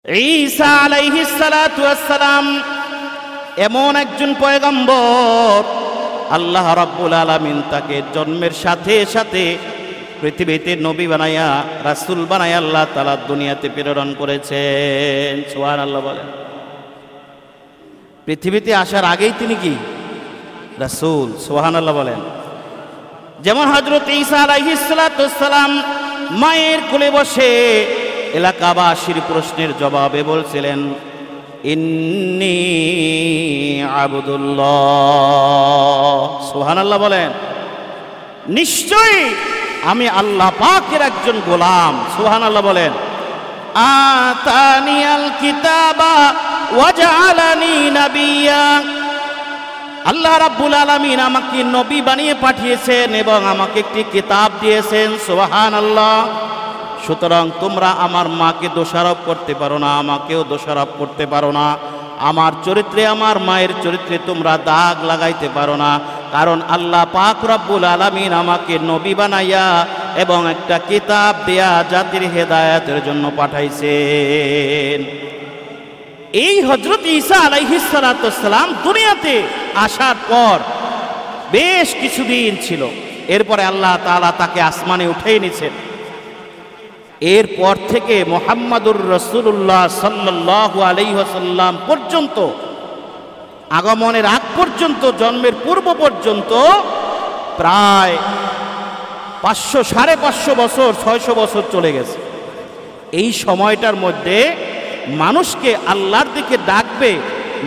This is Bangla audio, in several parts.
ঈসা আলাইহিস সালাতু ওয়াস সালাম এমন একজন পয়গম্বর, আল্লাহ রাব্বুল আলামিন তাকে জন্মের সাথে সাথে পৃথিবীতে নবী বানায়া রাসূল বানায়া আল্লাহ তাআলা দুনিয়াতে প্রেরণ করেছেন। সুবহানাল্লাহ বলেন। পৃথিবীতে আসার আগেই তিনি কি রাসূল? সুবহানাল্লাহ বলেন। যেমন হযরত ঈসা আলাইহিস সালাতু ওয়াস সালাম মায়ের কোলে বসে এলাকাবাসীর প্রশ্নের জবাবে বলছিলেন, ইন্নী আবদুল্লাহ। সুবহানাল্লাহ বলেন। নিশ্চয়ই আমি আল্লাহ পাকের একজন গোলাম। সুবহানাল্লাহ বলেন। আতানিয়াল কিতাবা ওয়া জাআলানি নাবিয়্যা। আল্লাহ রাব্বুল আলামিন আমাকে নবী বানিয়ে পাঠিয়েছেন এবং আমাকে একটি কিতাব দিয়েছেন। সুবহানাল্লাহ। সুতরাং তোমরা আমার মাকে দোষারোপ করতে পারো না, আমাকেও দোষারোপ করতে পারো না। আমার চরিত্রে, আমার মায়ের চরিত্রে তোমরা দাগ লাগাইতে পারো না, কারণ আল্লাহ পাক রব্বুল আলামিন আমাকে নবী বানাইয়া এবং একটা কিতাব দেয়া জাতির হেদায়েতের জন্য পাঠাইছেন। এই হযরত ঈসা আলাইহিস সালাতু ওয়াস সালাম দুনিয়াতে আসার পর বেশ কিছুদিন ছিল। এরপরে আল্লাহ তাআলা তাকে আসমানে উঠিয়ে নিয়েছেন। এরপর থেকে মুহাম্মাদুর রাসূলুল্লাহ সাল্লাল্লাহু আলাইহি ওয়াসাল্লাম পর্যন্ত, আগমনের আগ পর্যন্ত, জন্মের পূর্ব পর্যন্ত প্রায় 500 সাড়ে 500 বছর, 600 বছর চলে গেছে। এই সময়টার মধ্যে মানুষকে আল্লাহর দিকে ডাকবে,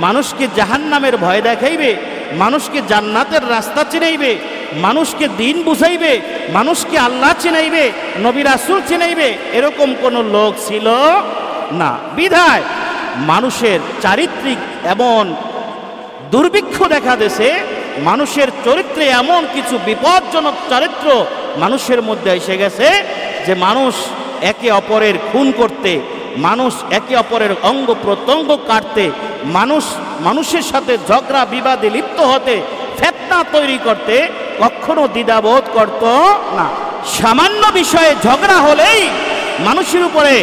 মানুষকে জাহান্নামের ভয় দেখাইবে, মানুষকে জান্নাতের রাস্তা চিনাইবে, মানুষকে দিন বুঝাইবে, মানুষকে আল্লাহ চিনাইবে, নবী রাসূল চিনাইবে, এরকম কোনো লোক ছিল না। বিধায় মানুষের চারিত্রিক এমন দুর্ভিক্ষ দেখা দিয়েছে, মানুষের চরিত্রে এমন কিছু বিপজ্জনক চরিত্র মানুষের মধ্যে এসে গেছে যে মানুষ একে অপরের খুন করতে, মানুষ একে অপরের অঙ্গ প্রত্যঙ্গ কাটতে, মানুষের সাথে ঝগড়া বিবাদে লিপ্ত হতে, ফিতনা তৈরি করতে কখনো দ্বিধাবোধ করত না। সামান্য বিষয়ে ঝগড়া হলেই মানুষের উপরে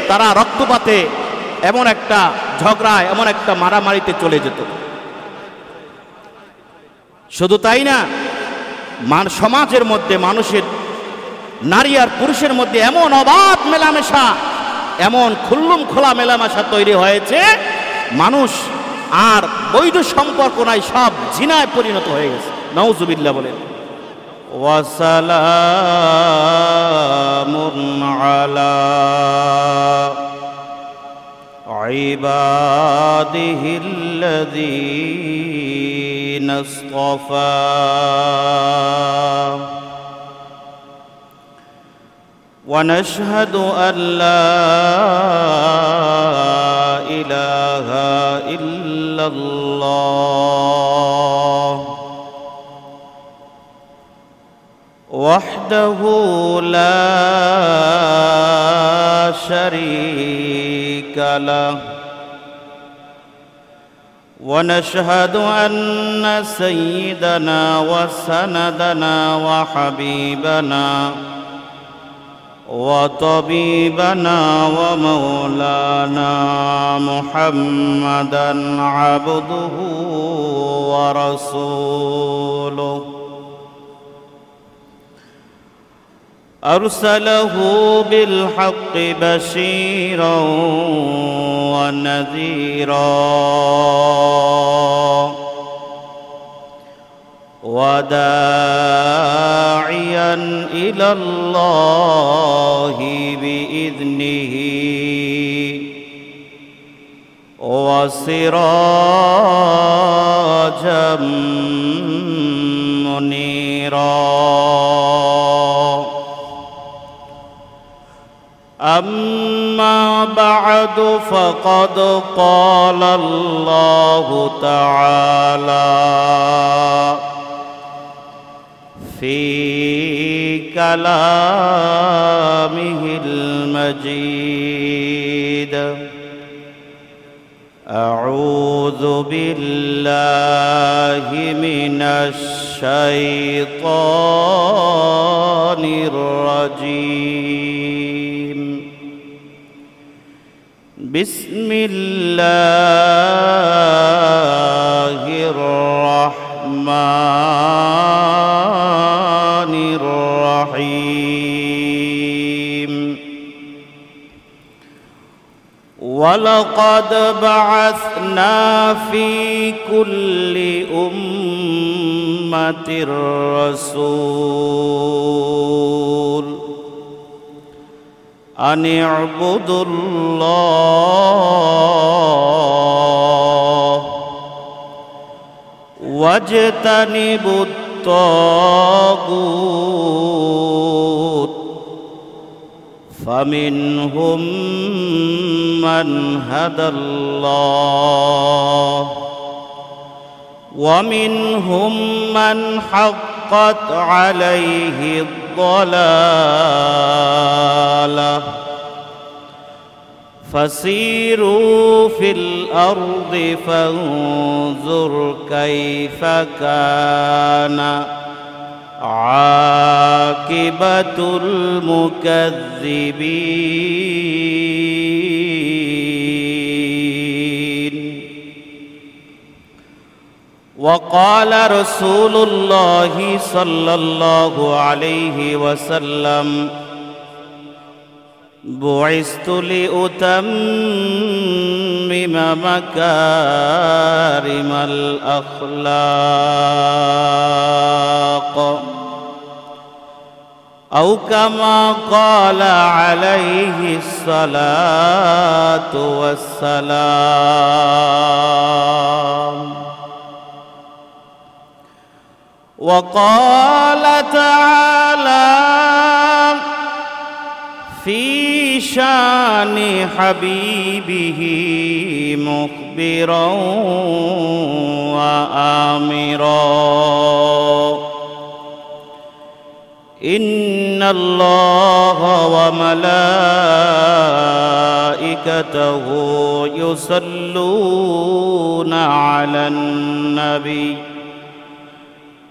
তারা রক্তপাতে, এমন একটা ঝগড়ায়, এমন একটা মারামারিতে চলে যেত। শুধু তাই না, সমাজের মধ্যে মানুষের, নারী আর পুরুষের মধ্যে এমন অবাধ মেলামেশা, এমন খুল্লুম খোলা মেলামেশা তৈরি হয়েছে, মানুষ আর বৈধ সম্পর্ক নাই, সব জিনায় পরিণত হয়ে গেছে। নাউজুবিল্লাহ বলেন। ওয়াসালামুন আলা ইবাদিহিল্লাযীনা ইসতাফা ونشهد أن لا إله إلا الله وحده لا شريك له ونشهد أن سيدنا وسندنا وحبيبنا وطبيبنا ومولانا محمدًا عبده ورسوله أرسله بالحق بشيرًا ونذيرًا وداعيا إلى الله بإذنه وسراجا منيرا أما بعد فقد قال الله تعالى في كلامه المجيد أعوذ بالله من الشيطان الرجيم بسم الله الرحمن الرحيم ولقد بعثنا في كل أمة رسول أن اعبدوا الله واجتنبوا الطاغوت فمنهم من هدى الله ومنهم من حقت عليه الضلالة فسيروا في الأرض فانظر كيف كان عاقبة المكذبين. وقال رسول الله صلى الله عليه وسلم بعثت لأتمم مكارم الأخلاق أو كما قال عليه الصلاة والسلام. وقال تعالى في شان حبيبه مخبرا وآمرا إن الله وملائكته يصلون على النبي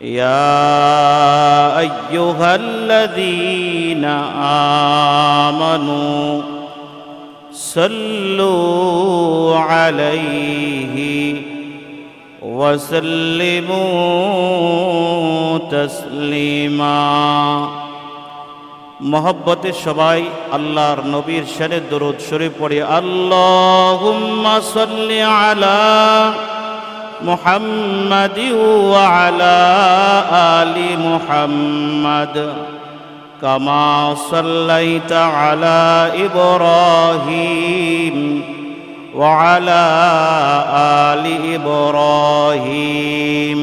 يا أيها الذين آمنوا صلوا عليه وسلموا تسليما. محبت সবাই আল্লাহর নবীর শানে দরুদ শরীফ পড়ি। আল্লাহুম্মা সাল্লি আলা محمد وعلى آل محمد كما صليت على إبراهيم وعلى آل إبراهيم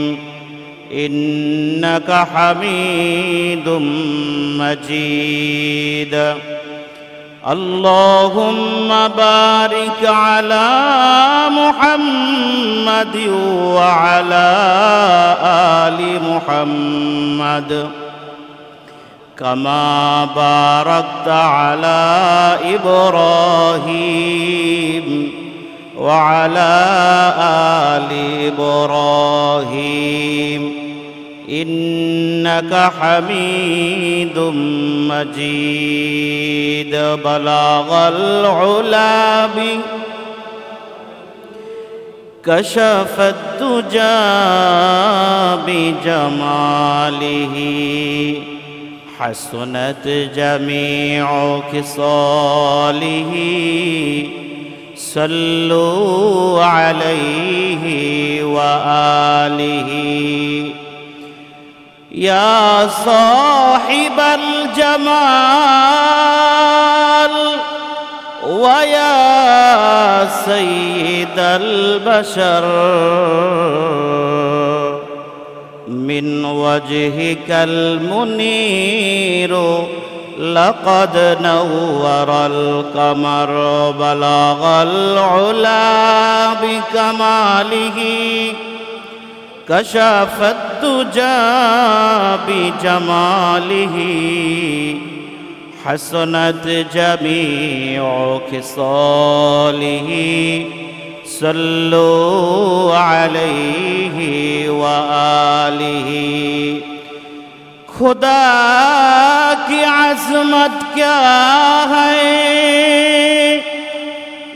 إنك حميد مجيد. اللهم بارك على محمد وعلى آل محمد كما باركت على إبراهيم وعلى آل إبراهيم إنك حميد مجيد. بلغ العلا كشف الدجى بجماله حسنت جميع خصاله صلوا عليه وآله. يا صاحب الجمال ويا سيد البشر من وجهك المنير لقد نور القمر. بلغ العلا بكماله كشف الدجى بجماله حسنت جميع خصاله صلوا عليه وآله. खुदा की अज़मत क्या है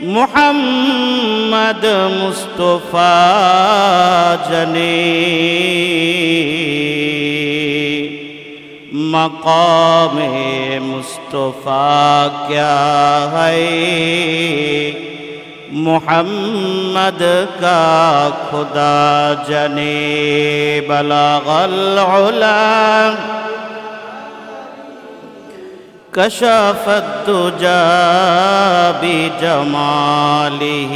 মোহাম্মদ মুস্তফা জনে মকামে মুস্তফা ক্যা হ্যায় মোহাম্মদ কা খুদা জনে বলাগল উলা كشف الدجى بجماله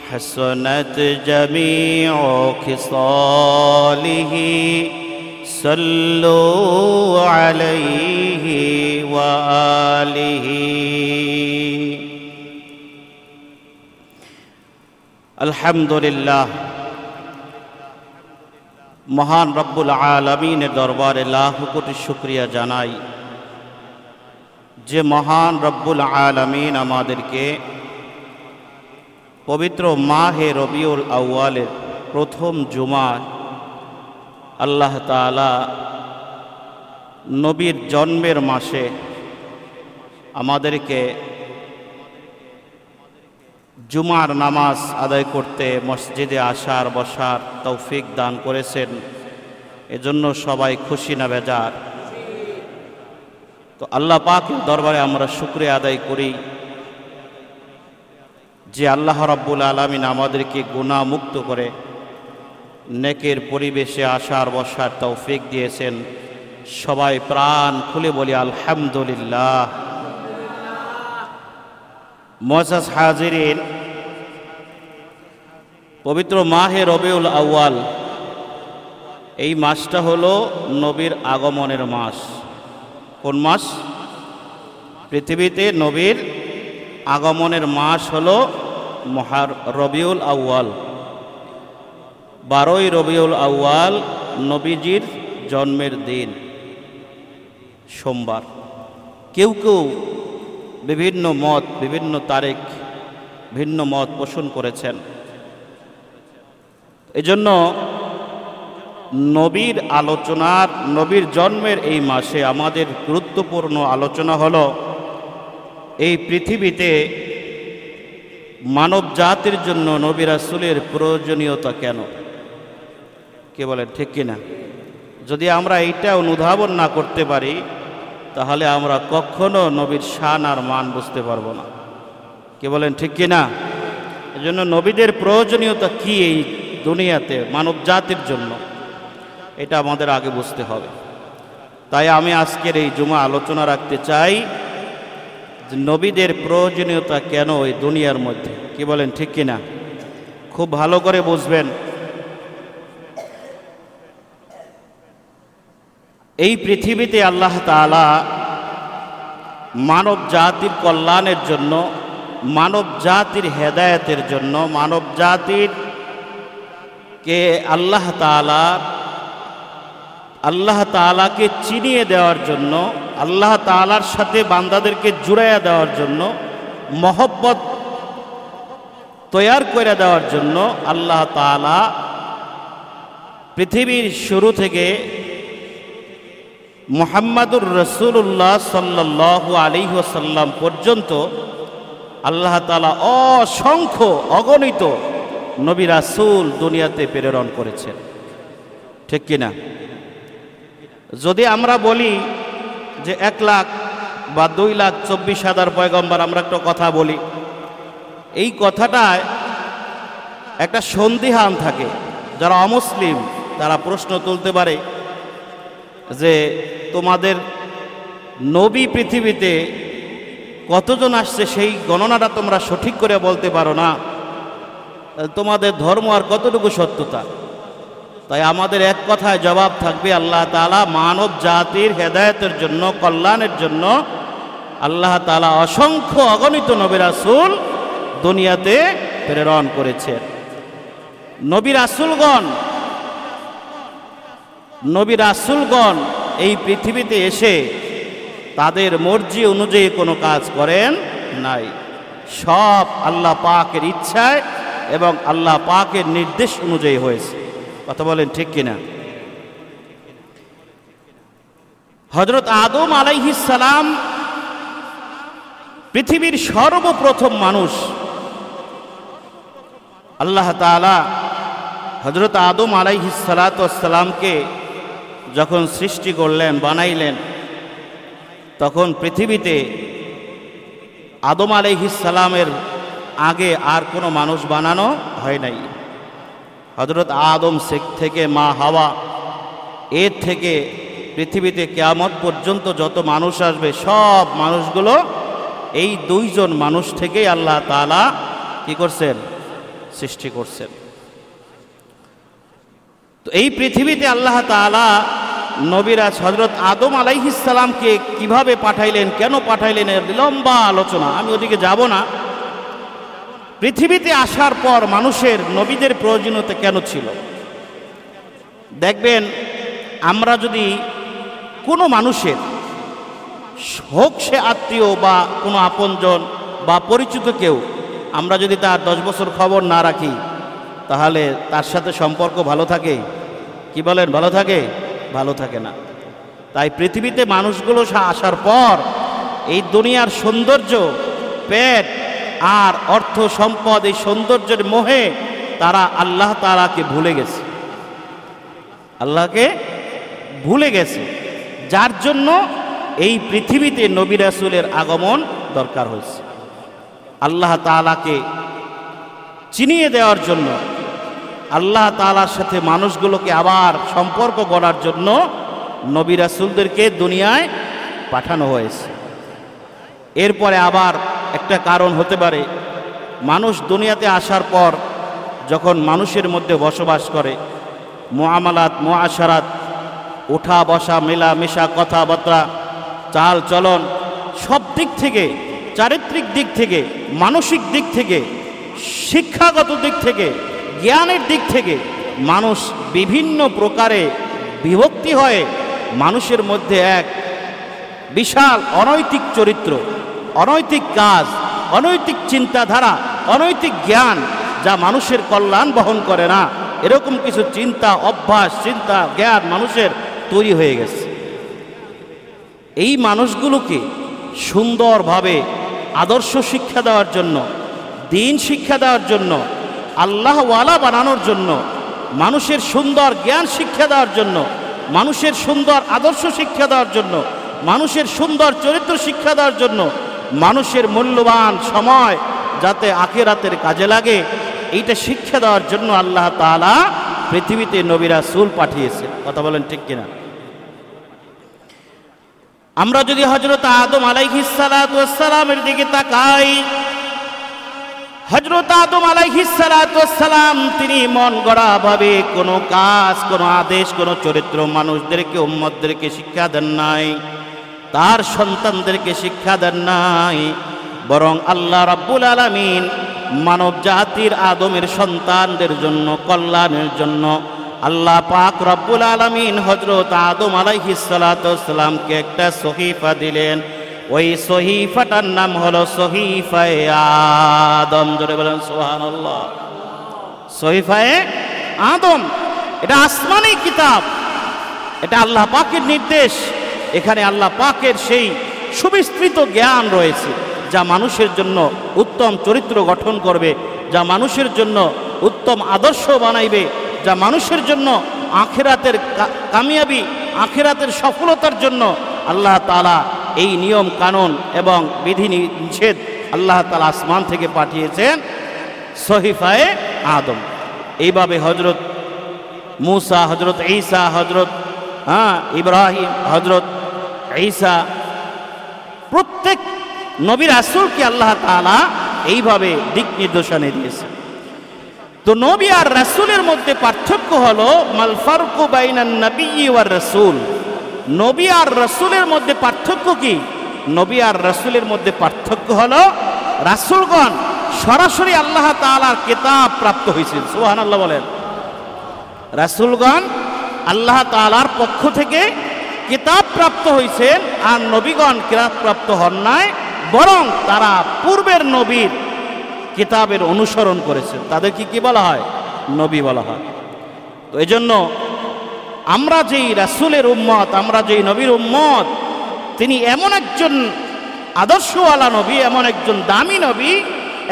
حسنت جميع خصاله صلوا عليه وآله الحمد لله মহান রব্বুল আলামিনের দরবারে লাখ কোটি শুকরিয়া জানাই যে মহান রব্বুল আলামিন আমাদেরকে পবিত্র মাহে রবিউল আউয়ালের প্রথম জুমায় আল্লাহ তাআলা নবীর জন্মের মাসে আমাদেরকে জুমার নামাজ আদায় করতে মসজিদে আসার বসার তৌফিক দান করেছেন। এজন্য সবাই খুশি না বেজার? তো আল্লাহ পাকের দরবারে আমরা শুকরিয়া আদায় করি যে আল্লাহ রাব্বুল আলামিন আমাদেরকে গুনাহ মুক্ত করে নেকের পরিবেশে আসার বসার তৌফিক দিয়েছেন। সবাই প্রাণ খুলে বলি আলহামদুলিল্লাহ। মুআজ্জাজ হাজিরিন, পবিত্র মাহে রবিউল আউয়াল এই মাসটা হলো নবীর আগমনের মাস। কোন মাস? পৃথিবীতে নবীর আগমনের মাস হলো রবিউল আউয়াল। 12ই রবিউল আউয়াল নবীজির জন্মের দিন, সোমবার। কেউ কেউ বিভিন্ন মত, বিভিন্ন তারিখ, ভিন্ন মত পোষণ করেছেন। এজন্য নবীর আলোচনার, নবীর জন্মের এই মাসে আমাদের গুরুত্বপূর্ণ আলোচনা হলো এই পৃথিবীতে মানব জাতির জন্য নবী রাসূলের প্রয়োজনীয়তা কেন। কে বলেন ঠিক কিনা? যদি আমরা এইটা অনুধাবন না করতে পারি তাহলে আমরা কখনো নবীর শান আর মান বুঝতে পারবো না। কে বলেন ঠিক কিনা? এজন্য নবীদের প্রয়োজনীয়তা কি এই দুনিয়াতে মানব জাতির জন্য, এটা আমাদের আগে বুঝতে হবে। তাই আমি আজকের এই জুমা আলোচনা রাখতে চাই যে নবীদের প্রয়োজনীয়তা কেন এই দুনিয়ার মধ্যে। কি বলেন ঠিক কিনা? খুব ভালো করে বুঝবেন। এই পৃথিবীতে আল্লাহ তাআলা মানব জাতির কল্যাণের জন্য, মানব জাতির হেদায়েতের জন্য, মানব জাতির কে আল্লাহ তাআলাকে চিনিয়ে দেওয়ার জন্য, আল্লাহ তাআলার সাথে বান্দাদেরকে জুড়াইয়া দেওয়ার জন্য, মহব্বত তৈয়ার করে দেওয়ার জন্য আল্লাহ তাআলা পৃথিবীর শুরু থেকে মুহাম্মাদুর রাসূলুল্লাহ সাল্লাল্লাহু আলাইহি ওয়াসাল্লাম পর্যন্ত আল্লাহ তাআলা অসংখ্য অগণিত নবী রাসূল দুনিয়াতে প্রেরণ করেছেন। ঠিক কিনা? যদি আমরা বলি যে 1 লাখ বা 2,24,000 পয়গম্বর, আমরা একটা কথা বলি, এই কথাটায় একটা সন্দিহান থাকে। যারা অমুসলিম তারা প্রশ্ন তুলতে পারে যে তোমাদের নবী পৃথিবীতে কতজন আসছে সেই গণনাটা তোমরা সঠিক করে বলতে পারো না, তোমাদের ধর্ম আর কতটুকু সত্যতা। তাই আমাদের এক কথায় জবাব থাকবে, আল্লাহ তাআলা মানব জাতির হেদায়েতের জন্য, কল্যাণের জন্য আল্লাহ তাআলা অসংখ্য অগণিত নবী রাসূল দুনিয়াতে প্রেরণ করেছেন। নবী রাসূলগণ এই পৃথিবীতে এসে তাদের মর্জি অনুযায়ী কোনো কাজ করেন নাই। সব আল্লাহ পাকের ইচ্ছায় এবং আল্লাহ পাকের নির্দেশ অনুযায়ী হয়েছে। কথা বলেন ঠিক কিনা? হযরত আদম আলাইহিস সালাম পৃথিবীর সর্বপ্রথম মানুষ আল্লাহ তাআলা হযরত আদম আলাইহিস সালাতু ওয়াস সালামকে যখন সৃষ্টি করলেন, বানাইলেন, তখন পৃথিবীতে আদম আলাইহিস সালামের আগে আর কোনো মানুষ বানানো হয় নাই। হযরত আদম থেকে মা হাওয়া, এর থেকে পৃথিবীতে কিয়ামত পর্যন্ত যত মানুষ আসবে সব মানুষগুলো এই দুইজন মানুষ থেকেই আল্লাহ তাআলা কি করছেন? সৃষ্টি করছেন। তো এই পৃথিবীতে আল্লাহ তাআলা নবীরাজ হযরত আদম আলাইহিস সালামকে কিভাবে পাঠাইলেন, কেন পাঠাইলেন, এর লম্বা আলোচনা, আমি ওদিকে যাব না। পৃথিবীতে আসার পর মানুষের নবীদের প্রয়োজনীয়তা কেন ছিল? দেখবেন, আমরা যদি কোনো মানুষের হোক সে আত্মীয় বা কোনো আপনজন বা পরিচিত কেউ, আমরা যদি তার 10 বছর খবর না রাখি তাহলে তার সাথে সম্পর্ক ভালো থাকে? কি বলেন, ভালো থাকে? ভালো থাকে না। তাই পৃথিবীতে মানুষগুলো আসার পর এই দুনিয়ার সৌন্দর্য, পেট আর অর্থ সম্পদ, এই সৌন্দর্যের মোহে তারা আল্লাহ তাআলাকে ভুলে গেছে, আল্লাহকে ভুলে গেছে, যার জন্য এই পৃথিবীতে নবী রাসূলের আগমন দরকার হয়েছে। আল্লাহ তাআলাকে চিনিয়ে দেওয়ার জন্য, আল্লাহ তাআলার সাথে মানুষগুলোকে আবার সম্পর্ক গড়ার জন্য নবী রাসূলদেরকে দুনিয়ায় পাঠানো হয়েছে। এরপরে আবার একটা কারণ হতে পারে, মানুষ দুনিয়াতে আসার পর যখন মানুষের মধ্যে বসবাস করে, মুআমালাত, মুআশারাত, ওঠা বসা, মেলামেশা, কথাবার্তা, চাল চলন, সব দিক থেকে, চারিত্রিক দিক থেকে, মানসিক দিক থেকে, শিক্ষাগত দিক থেকে, জ্ঞানের দিক থেকে মানুষ বিভিন্ন প্রকারে বিভক্তি হয়ে মানুষের মধ্যে এক বিশাল অনৈতিক চরিত্র, অনৈতিক কাজ, অনৈতিক চিন্তাধারা, অনৈতিক জ্ঞান, যা মানুষের কল্যাণ বহন করে না, এরকম কিছু চিন্তা, অভ্যাস, চিন্তা, জ্ঞান মানুষের তৈরি হয়ে গেছে। এই মানুষগুলোকে সুন্দরভাবে আদর্শ শিক্ষা দেওয়ার জন্য, দ্বীন শিক্ষা দেওয়ার জন্য, আল্লাহওয়ালা বানানোর জন্য, মানুষের সুন্দর জ্ঞান শিক্ষা দেওয়ার জন্য, মানুষের সুন্দর আদর্শ শিক্ষা দেওয়ার জন্য, মানুষের সুন্দর চরিত্র শিক্ষা দেওয়ার জন্য, মানুষের মূল্যবান সময় যাতে আখিরাতের কাজে লাগে, এইটা শিক্ষা দেওয়ার জন্য আল্লাহ তাআলা পৃথিবীতে নবী রাসূল পাঠিয়েছে। কথা বলেন ঠিক কিনা? আমরা যদি হযরত আদম আলাইহিস সালাতু ওয়াস সালামের দিকে তাকাই, হযরত আদম আলাইহিস সালাতু ওয়াস সালাম তিনি মন গড়া ভাবে কোনো কাজ, কোনো আদেশ, কোনো চরিত্র মানুষদেরকে, উম্মতদেরকে শিক্ষা দেন নাই, তার সন্তানদেরকে শিক্ষা দেন নাই, বরং আল্লাহ রাব্বুল আলামিন মানব জাতির আদমের সন্তানদের জন্য, কল্যাণের জন্য আল্লাহ পাক রব্বুল আলামিন হযরত আদম আলাইহিস সালাতু ওয়াস সালামকে একটা সহিফা দিলেন। ওই সহিফাটার নাম হলো সহিফায়ে আদম। জোরে বলেন সুবহানাল্লাহ। সহিফায়ে আদম, এটা আসমানি কিতাব, এটা আল্লাহ পাকের নির্দেশ। এখানে আল্লাহ পাকের সেই সুবিস্তৃত জ্ঞান রয়েছে, যা মানুষের জন্য উত্তম চরিত্র গঠন করবে, যা মানুষের জন্য উত্তম আদর্শ বানাইবে, যা মানুষের জন্য আখিরাতের কামিয়াবি, আখিরাতের সফলতার জন্য আল্লাহ তাআলা এই নিয়ম কানুন এবং বিধি নিষেধ আল্লাহ তাআলা আসমান থেকে পাঠিয়েছেন সহিফায়ে আদম। এইভাবে হযরত মূসা, হযরত ঈসা, হযরত ইব্রাহিম, হযরত ঈসা, প্রত্যেক নবী রাসূলকে আল্লাহ তাআলা এইভাবে দিক নির্দেশনা দিয়েছে। তো নবী আর রাসূলের মধ্যে পার্থক্য হলো মাল ফারকু বাইনান নাবিয়্যি ওয়ার রাসূল। নবী আর রাসূলের মধ্যে পার্থক্য কি? নবী আর রাসূলের মধ্যে পার্থক্য হলো রাসূলগণ সরাসরি আল্লাহ তাআলার কিতাব প্রাপ্ত হয়েছেন। সুবহানাল্লাহ বলেন। রাসূলগণ আল্লাহ তাআলার পক্ষ থেকে কিতাব প্রাপ্ত হয়েছেন, আর নবীগণ কিতাব প্রাপ্ত হন নাই, বরং তারা পূর্বের নবীর কিতাবের অনুসরণ করেছেন। তাদেরকে কি বলা হয়? নবী বলা হয়। তো এজন্য আমরা যেই রাসূলের উম্মত, আমরা যেই নবীর উম্মত, তিনি এমন একজন আদর্শওয়ালা নবী, এমন একজন দামি নবী,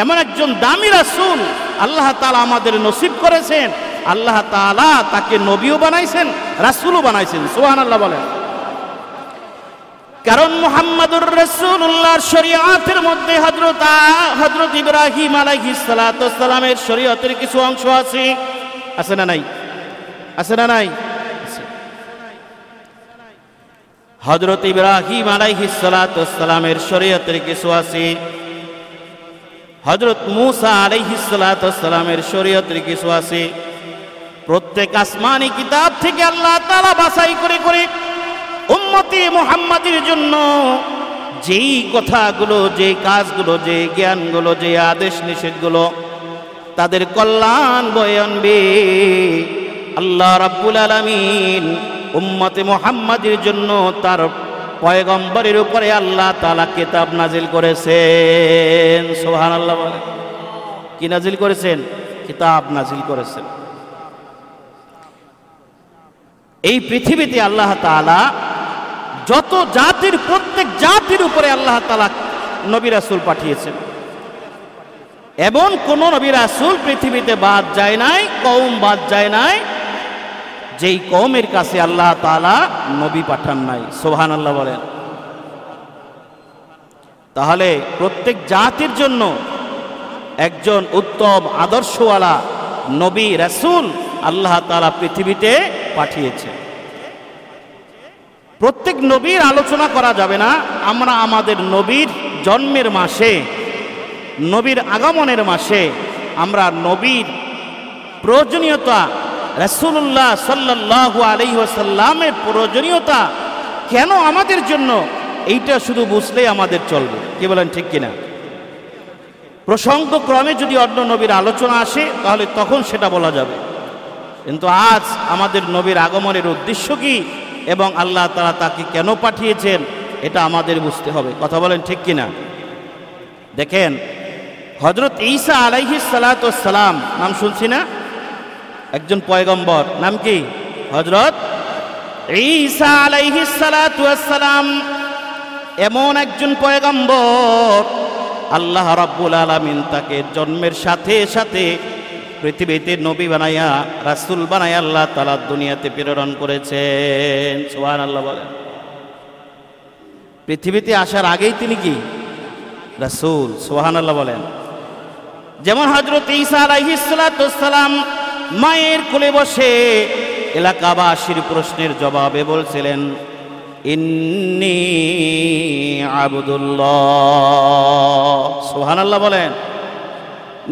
এমন একজন দামি রাসূল আল্লাহ তাআলা আমাদের নসিব করেছেন। আল্লাহ তাআলা তাকে নবীও বানাইছেন, রাসূলও বানাইছেন। সুবহানাল্লাহ বলেন। কারণ মুহাম্মাদুর রাসূলুল্লাহর শরীয়তের মধ্যে হযরত ইব্রাহিম আলাইহিস সালাতু ওয়াস সালামের শরীয়তের কিছু অংশ আছে। আছে না নাই? আছে না নাই? হযরত ইব্রাহিম আলাইহিস সালাতু ওয়াস সালামের শরীয়তের কিছু আছে। হযরত মূসা আলাইহিস সালাতু ওয়াস সালামের শরীয়তের কিছু আছে। প্রত্যেক আসমানি কিতাব থেকে আল্লাহ তাআলা বাছাই করে করে উম্মতি মুহাম্মাদের জন্য যেই কথাগুলো, যে কাজগুলো, যে জ্ঞানগুলো, যে আদেশ নিষেধগুলো তাদের কল্যাণ বয়ে আনবে, আল্লাহ রাব্বুল আলামিন উম্মতে মুহাম্মাদের জন্য তার পয়গম্বরের উপরে আল্লাহ তাআলা কিতাব নাজিল করেছেন। সুবহানাল্লাহ বলেন। কি নাজিল করেছেন? কিতাব নাজিল করেছেন। এই পৃথিবীতে আল্লাহ তাআলা যত জাতির, প্রত্যেক জাতির উপরে আল্লাহ তাআলা নবী রাসূল পাঠিয়েছেন। এমন কোন নবী রাসূল পৃথিবীতে বাদ যায় নাই, কওম বাদ যায় নাই যেই কওমের কাছে আল্লাহ তাআলা নবী পাঠান নাই। সুবহানাল্লাহ বলেন। তাহলে প্রত্যেক জাতির জন্য একজন উত্তম আদর্শওয়ালা নবী রাসূল আল্লাহ তাআলা পৃথিবীতে পাঠিয়েছেন। প্রত্যেক নবীর আলোচনা করা যাবে না। আমরা আমাদের নবীর জন্মের মাসে, নবীর আগমনের মাসে আমরা নবীর প্রয়োজনীয়তা, রাসূলুল্লাহ সাল্লাল্লাহু আলাইহি ওয়াসাল্লামের প্রয়োজনীয়তা কেন আমাদের জন্য, এইটা শুধু বুঝলেই আমাদের চলবে। কি বলেন, ঠিক কিনা? প্রসঙ্গক্রমে যদি অন্য নবীর আলোচনা আসে তাহলে তখন সেটা বলা যাবে, কিন্তু আজ আমাদের নবীর আগমনের উদ্দেশ্য কি এবং আল্লাহ তাআলা তাকে কেন পাঠিয়েছেন এটা আমাদের বুঝতে হবে। কথা বলেন, ঠিক কিনা? দেখেন, হযরত ঈসা আলাইহিস সালাতু ওয়াস সালাম নাম শুনছি না? একজন পয়গম্বর, নাম কি? হযরত ঈসা আলাইহিস সালাতু ওয়াস সালাম এমন একজন পয়গম্বর, আল্লাহ রাব্বুল আলামিন তাকে জন্মের সাথে সাথে পৃথিবীতে নবী বানাইয়া, রাসূল বানাইয়া আল্লাহ তাআলা দুনিয়াতে প্রেরণ করেছেন। সুবহানাল্লাহ বলেন। পৃথিবীতে আসার আগেই তিনি কি? রাসূল। সুবহানাল্লাহ বলেন। যেমন হযরত ঈসা আলাইহিস সালাতু ওয়াস সালাম মায়ের কোলে বসে এলাকাবাসীর প্রশ্নের জবাবে বলছিলেন, ইন্নী আবদুল্লাহ। সুবহানাল্লাহ বলেন।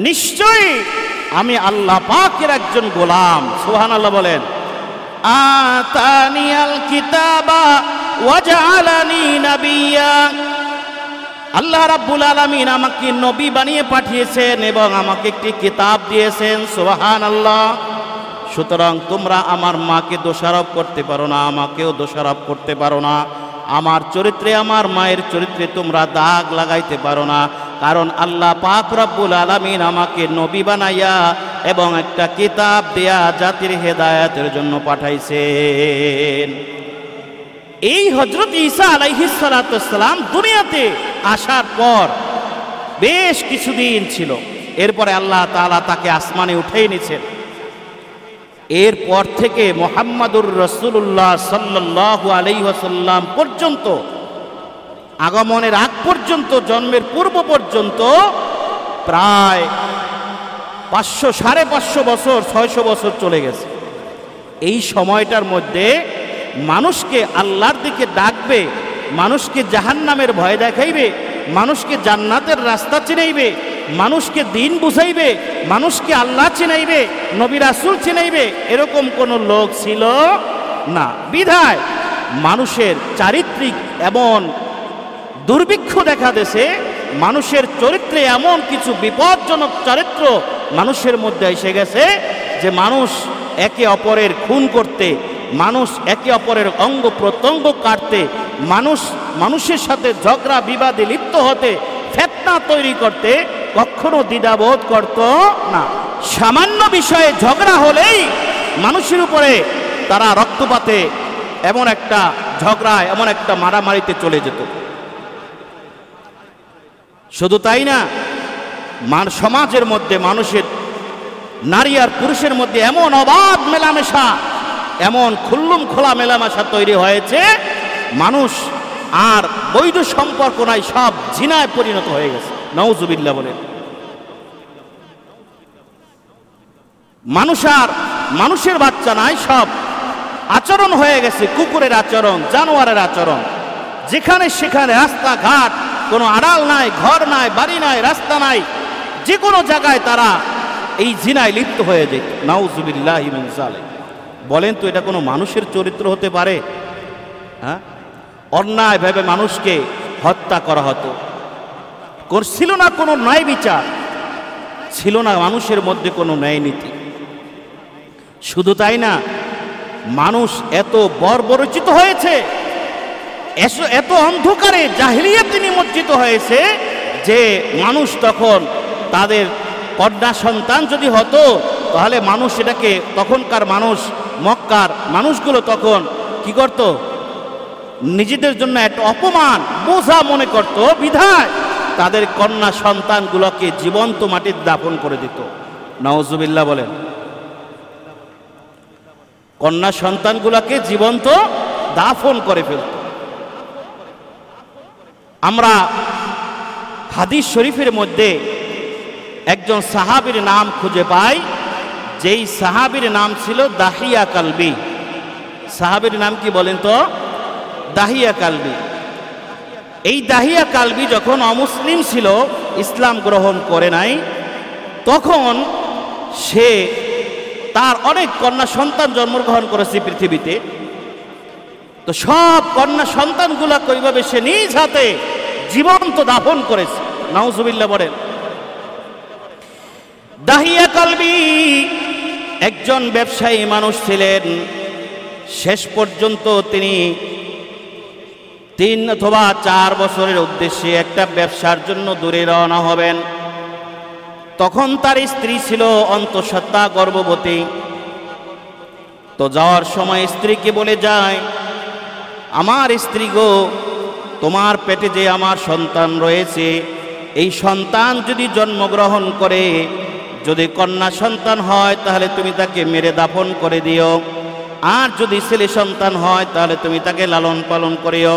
নিশ্চয়ই আমি আল্লাহ পাকের একজন গোলাম। সুবহানাল্লাহ বলেন। আতানিয়াল কিতাবা ওয়া জাআলানি নাবিয়্যা। আল্লাহ রাব্বুল আলামিন আমাকে নবী বানিয়ে পাঠিয়েছেন এবং আমাকে একটি কিতাব দিয়েছেন। সুবহানাল্লাহ। সুতরাং তোমরা আমার মাকে দোষারোপ করতে পারো না, আমাকেও দোষারোপ করতে পারো না। আমার চরিত্রে, আমার মায়ের চরিত্রে তোমরা দাগ লাগাইতে পারো না, কারণ আল্লাহ পাক রব্বুল আলামিন আমাকে নবী বানাইয়া এবং একটা কিতাব দেয়া জাতির হেদায়েতের জন্য পাঠাইছেন। এই হযরত ঈসা আলাইহিস সালাতু ওয়াস সালাম দুনিয়াতে আসার পর বেশ কিছুদিন ছিল, এরপরে আল্লাহ তাআলা তাকে আসমানে উঠিয়ে নিয়েছেন। এরপর থেকে মুহাম্মাদুর রাসূলুল্লাহ সাল্লাল্লাহু আলাইহি ওয়াসাল্লাম পর্যন্ত, আগমনের আগ পর্যন্ত, জন্মের পূর্ব পর্যন্ত প্রায় 500 সাড়ে 500 বছর, 600 বছর চলে গেছে। এই সময়টার মধ্যে মানুষকে আল্লাহর দিকে ডাকবে, মানুষকে জাহান্নামের ভয় দেখাইবে, মানুষকে জান্নাতের রাস্তা চিনাইবে, মানুষকে দিন বুঝাইবে, মানুষকে আল্লাহ চিনাইবে, নবী রাসূল চিনাইবে, এরকম কোন লোক ছিল না। বিধায় মানুষের চারিত্রিক এমন দুর্ভিক্ষ দেখা দেশে, মানুষের চরিত্রে এমন কিছু বিপজ্জনক চরিত্র মানুষের মধ্যে এসে গেছে যে মানুষ একে অপরের খুন করতে, মানুষ একে অপরের অঙ্গ প্রত্যঙ্গ কাটতে, মানুষের সাথে ঝগড়া বিবাদে লিপ্ত হতে, ফিতনা তৈরি করতে কখনো দ্বিধাবোধ করত না। সামান্য বিষয়ে ঝগড়া হলেই মানুষের উপরে তারা রক্তপাতে, এমন একটা ঝগড়ায়, এমন একটা মারামারিতে চলে যেত। শুধু তাই না, সমাজের মধ্যে মানুষের নারী আর পুরুষের মধ্যে এমন অবাধ মেলামেশা, এমন খুল্লুম খোলা মেলামেশা তৈরি হয়েছে, মানুষ আর বৈধ সম্পর্ক নাই, সব জিনায় পরিণত হয়ে গেছে। নাউজুবিল্লাহ বলেন। মানুষ আর মানুষের বাচ্চা নাই, সব আচরণ হয়ে গেছে কুকুরের আচরণ, জানোয়ারের আচরণ। যেখানে সেখানে রাস্তাঘাট, কোনো আড়াল নাই, ঘর নাই, বাড়ি নাই, রাস্তা নাই, যে কোনো জায়গায় তারা এই জিনায় লিপ্ত হয়ে যায়। নাউজুবিল্লাহি মিন যালিক। বলেন তো এটা কোনো মানুষের চরিত্র হতে পারে? হ্যাঁ, অন্যায় ভাবে মানুষকে হত্যা করা হতো, ছিল না কোনো ন্যায় বিচার, ছিল না মানুষের মধ্যে কোনো ন্যায় নীতি। শুধু তাই না, মানুষ এত বর্বরচিত হয়েছে, এত অন্ধকারে জাহিলিয়াতে নিমজ্জিত হয়েছে যে মানুষ তখন তাদের কন্যা সন্তান যদি হতো, তাহলে মানুষ এটাকে, তখনকার মানুষ, মক্কার মানুষগুলো তখন কি করত? নিজেদের জন্য একটা অপমান, বোঝা মনে করত, বিধায় তাদের কন্যা সন্তানগুলোকে জীবন্ত মাটিতে দাফন করে দিত। নাউজুবিল্লাহ বলেন। কন্যা সন্তানগুলোকে জীবন্ত দাফন করে ফেলত। আমরা হাদিস শরীফের মধ্যে একজন সাহাবীর নাম খুঁজে পাই, যেই সাহাবীর নাম ছিল দাহিয়া কালবি। সাহাবীর নাম কি বলেন তো? দাহিয়া কালবি। এই দাহিয়া কালবি যখন অমুসলিম ছিল, ইসলাম গ্রহণ করে নাই, তখন সে তার অনেক কন্যা সন্তান জন্মগ্রহণ করেছে পৃথিবীতে। তো সব কন্যা সন্তানগুলা কিভাবে সে নিজ হাতে জীবন্ত দাফন করেছে। নাউজুবিল্লাহ বলেন। দাহিয়া কালবি একজন ব্যবসায়ী মানুষ ছিলেন। শেষ পর্যন্ত তিনি 3 অথবা 4 বছরের উদ্দেশ্যে একটা ব্যবসার জন্য দূরে রওনা হবেন। তখন তার স্ত্রী ছিল অন্তঃসত্ত্বা গর্ভবতী। তো যাওয়ার সময় স্ত্রীকে বলে যায়, আমার স্ত্রী গো, তোমার পেটে যে আমার সন্তান রয়েছে, এই সন্তান যদি জন্মগ্রহণ করে, যদি কন্যা সন্তান হয় তাহলে তুমি তাকে মেরে দাফন করে দিও, আর যদি ছেলে সন্তান হয় তাহলে তুমি তাকে লালন পালন করিও।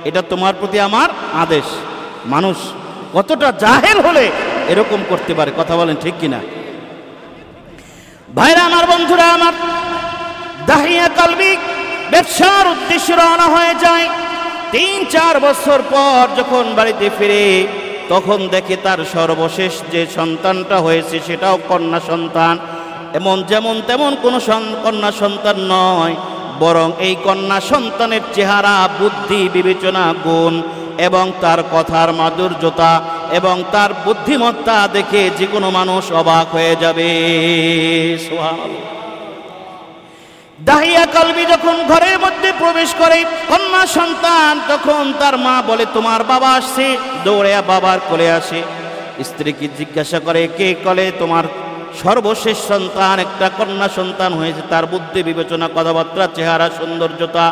এটা তোমার প্রতি আমার আদেশ। মানুষ কতটা জাহেল হলে এরকম করতে পারে? কথা বলেন ঠিক কিনা? ভাইরা আমার, বন্ধুরা আমার, দাহিয়া কালবি ব্যবসার উদ্দেশ্যে রওনা হয়ে যায়। 3-4 বছর পর যখন বাড়িতে ফিরে, তখন দেখে তার সর্বশেষ যে সন্তানটা হয়েছে সেটাও কন্যা সন্তান। যেমন তেমন কোনো কন্যা সন্তান নয়, বরং এই কন্যা সন্তানের চেহারা, বুদ্ধি, বিবেচনা, গুণ এবং তার কথার মাধুর্যতা এবং তার বুদ্ধিমত্তা দেখে যে কোনো মানুষ অবাক হয়ে যাবে। সুবহানাল্লাহ। দাহিয়া কালবি যখন ঘরের মধ্যে প্রবেশ করে, কন্যা সন্তান, তখন তার মা বলে, তোমার বাবা আসছে। দৌড়ে বাবার কোলে আসে। স্ত্রীকে জিজ্ঞাসা করে, কে? কোলে তোমার সর্বশেষ সন্তান, একটা কন্যা সন্তান হয়েছে। তার বুদ্ধি, বিবেচনা, কথাবার্তা, চেহারা, সৌন্দর্যতা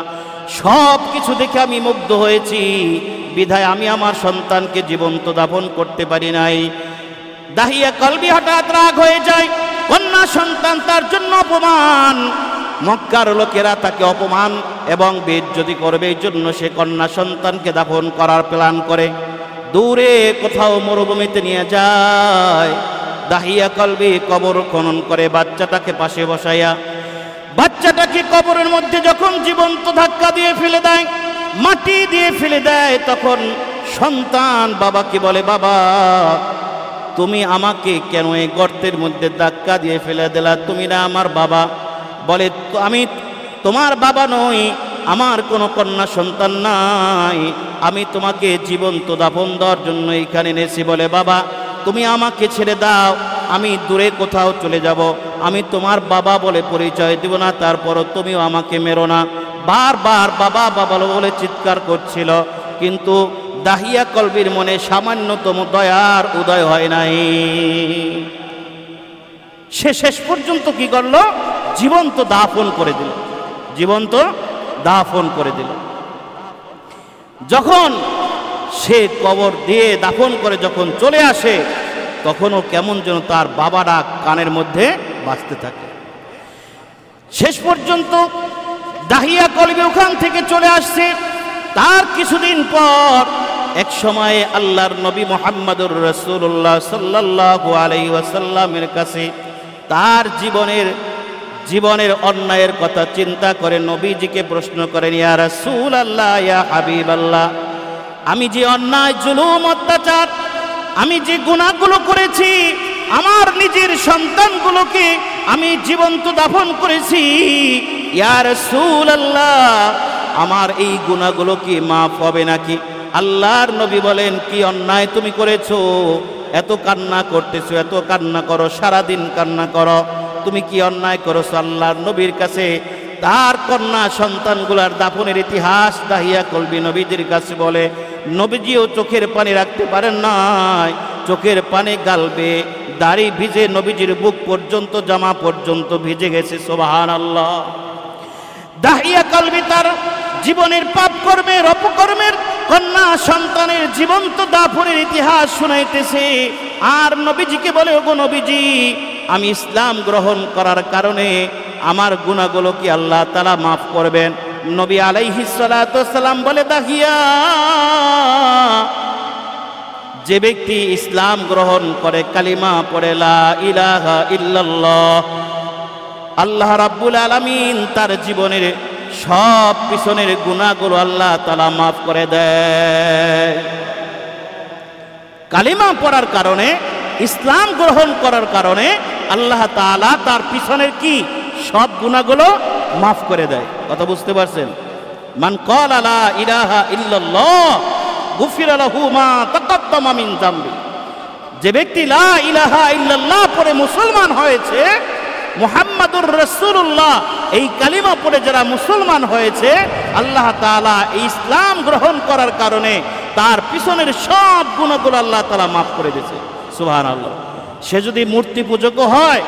সব কিছু দেখে আমি মুগ্ধ হয়েছি, বিধায় আমি আমার সন্তানকে জীবন্ত দাফন করতে পারি নাই। দাহিয়া কালবি হঠাৎ রাগ হয়ে যায়। কন্যা সন্তান তার জন্য অপমান। মক্কার লোকেরা তাকে অপমান এবং বেইজ্জতি করবে, এই জন্য সে কন্যা সন্তানকে দাফন করার প্ল্যান করে দূরে কোথাও মরুভূমিতে নিয়ে যায়। দাহিয়া কালবি কবর খনন করে বাচ্চাটাকে পাশে বসাইয়া, বাচ্চাটাকে কবরের মধ্যে যখন জীবন্ত ধাক্কা দিয়ে ফেলে দেয়, মাটি দিয়ে ফেলে দেয়, তখন সন্তান বাবাকে বলে, বাবা তুমি আমাকে কেন এই গর্তের মধ্যে ধাক্কা দিয়ে ফেলে দিলা? তুমি না আমার বাবা। বলে, আমি তোমার বাবা নই, আমার কোনো কন্যা সন্তান নাই, আমি তোমাকে জীবন্ত দাফন দেওয়ার জন্য এখানে এনেছি। বলে, বাবা তুমি আমাকে ছেড়ে দাও, আমি দূরে কোথাও চলে যাব, আমি তোমার বাবা বলে পরিচয় দেব না, তারপরও তুমিও আমাকে মেরো না। বারবার বাবা বাবা বলে চিৎকার করছিল, কিন্তু দাহিয়া কালবির মনে সামান্যতম দয়ার উদয় হয় নাই। সে শেষ পর্যন্ত কি করলো? জীবন্ত দাফন করে দিল। জীবন্ত দাফন করে দিল। যখন সে কবর দিয়ে দাফন করে যখন চলে আসে তখনও কেমন যেন তার বাবারা কানের মধ্যে বাজতে থাকে। শেষ পর্যন্ত দাহিয়া কলবি ওখান থেকে চলে আসছে। তার কিছুদিন পর এক সময়ে আল্লাহর নবী মুহাম্মদুর রাসূলুল্লাহ সাল্লাল্লাহু আলাইহি ওয়াসাল্লামের কাছে তার জীবনের অন্যায়ের কথা চিন্তা করে নবীজিকে প্রশ্ন করেন, ইয়া রাসূলুল্লাহ, ইয়া হাবিবাল্লাহ, আমি যে অন্যায় জুলুম অত্যাচার, আমি যে গুনাহগুলো করেছি, আমার নিজের সন্তানগুলোকে আমি জীবন্ত দাফন করেছি, ইয়া রাসূলুল্লাহ, আমার এই গুনাহগুলো কি মাফ হবে নাকি? আল্লাহর নবী বলেন, কি অন্যায় তুমি করেছো? এত কান্না করতেছো, এত কান্না করো, সারাদিন কান্না করো, তুমি কি অন্যায় করেছো? আল্লাহর নবীর কাছে তার কন্যা সন্তানগুলার দাফনের ইতিহাস দাহিয়া কলবি নবীজির কাছে বলে। নবীজিও চোখের পানি রাখতে পারেন নাই, চোখের পানি গালবে, দাড়ি ভিজে নবীজির বুক পর্যন্ত, জামা পর্যন্ত ভিজে গেছে। সুবহানাল্লাহ। দাহিয়া কলবি তার জীবনের পাপ কর্মের, অপকর্মের, কন্যা সন্তানের জীবন্ত দাফনের ইতিহাস শুনাইতেছে। আর নবীজিকে বলে, ওগো নবীজি, আমি ইসলাম গ্রহণ করার কারণে আমার গুনাহগুলো কি আল্লাহ তাআলা মাফ করবেন? নবী আলাইহিস সালাতু ওয়াস সালাম বলে, দাহিয়া, যে ব্যক্তি ইসলাম গ্রহণ করে, কালিমা পড়ে লা ইলাহা ইল্লাল্লাহ, আল্লাহ রাব্বুল আলামিন তার জীবনের সব পিছনের গুনাহগুলো আল্লাহ তাআলা মাফ করে দেয়। কালিমা পড়ার কারণে, ইসলাম গ্রহণ করার কারণে আল্লাহ তাআলা তার পিছনের কি সব গুনাহগুলো মাফ করে দেয়। কথা বুঝতে পারছেন? মান ক্বালা লা ইলাহা ইল্লাল্লাহ গুফিরা লাহু মা তাকাদ্দামা মিন যামবি। যে ব্যক্তি লা ইলাহা ইল্লাল্লাহ পড়ে মুসলমান হয়েছে, মুহাম্মাদুর রাসূলুল্লাহ এই কালিমা পড়ে যারা মুসলমান হয়েছে, আল্লাহ তাআলা এই ইসলাম গ্রহণ করার কারণে তার পিছনের সব গুনাহগুলো আল্লাহ তাআলা মাফ করে দিয়েছে। সুবহানাল্লাহ। সে যদি মূর্তি পূজকও হয়,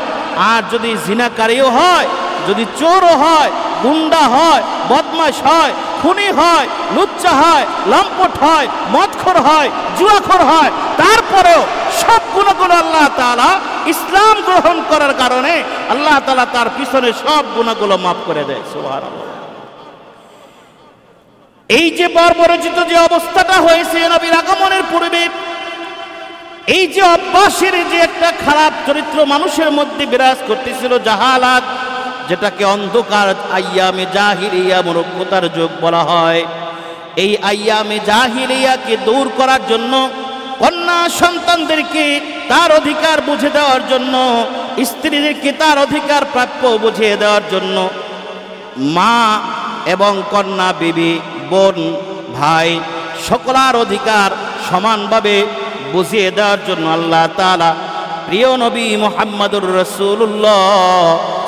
আর যদি জিনাকারীও হয়, যদি চোরও হয়, গুন্ডা হয়, বদমাশ হয়, খুনি হয়, লুচ্চা হয়, লম্পট হয়, মদখোর হয়, জুয়াখোর হয়, তারপরেও সব গুনাহগুলো আল্লাহ তাআলা ইসলাম গ্রহণ করার কারণে আল্লাহ তাআলা তার পিছনে সব গুনাহগুলো মাফ করে দেয়। সুবহানাল্লাহ। এই যে বর্বরচিত যে অবস্থাটা হয়েছে নবীর আগমনের পূর্বে, এই যে অভ্যাসের যে একটা খারাপ চরিত্র মানুষের মধ্যে বিরাজ করতেছিল, জাহালাত, যেটাকে অন্ধকার আইয়ামে জাহিলিয়া, মূর্খতার যুগ বলা হয়, এই আইয়ামে জাহিলিয়াকে দূর করার জন্য, কন্যা সন্তানদেরকে তার অধিকার বুঝে দেওয়ার জন্য, স্ত্রীদেরকে তার অধিকার প্রাপ্য বুঝিয়ে দেওয়ার জন্য, মা এবং কন্যা, বিবি, বোন, ভাই সকলার অধিকার সমানভাবে বুঝিয়ে দেওয়ার জন্য আল্লাহ তাআলা প্রিয় নবী মুহাম্মদুর রাসূলুল্লাহ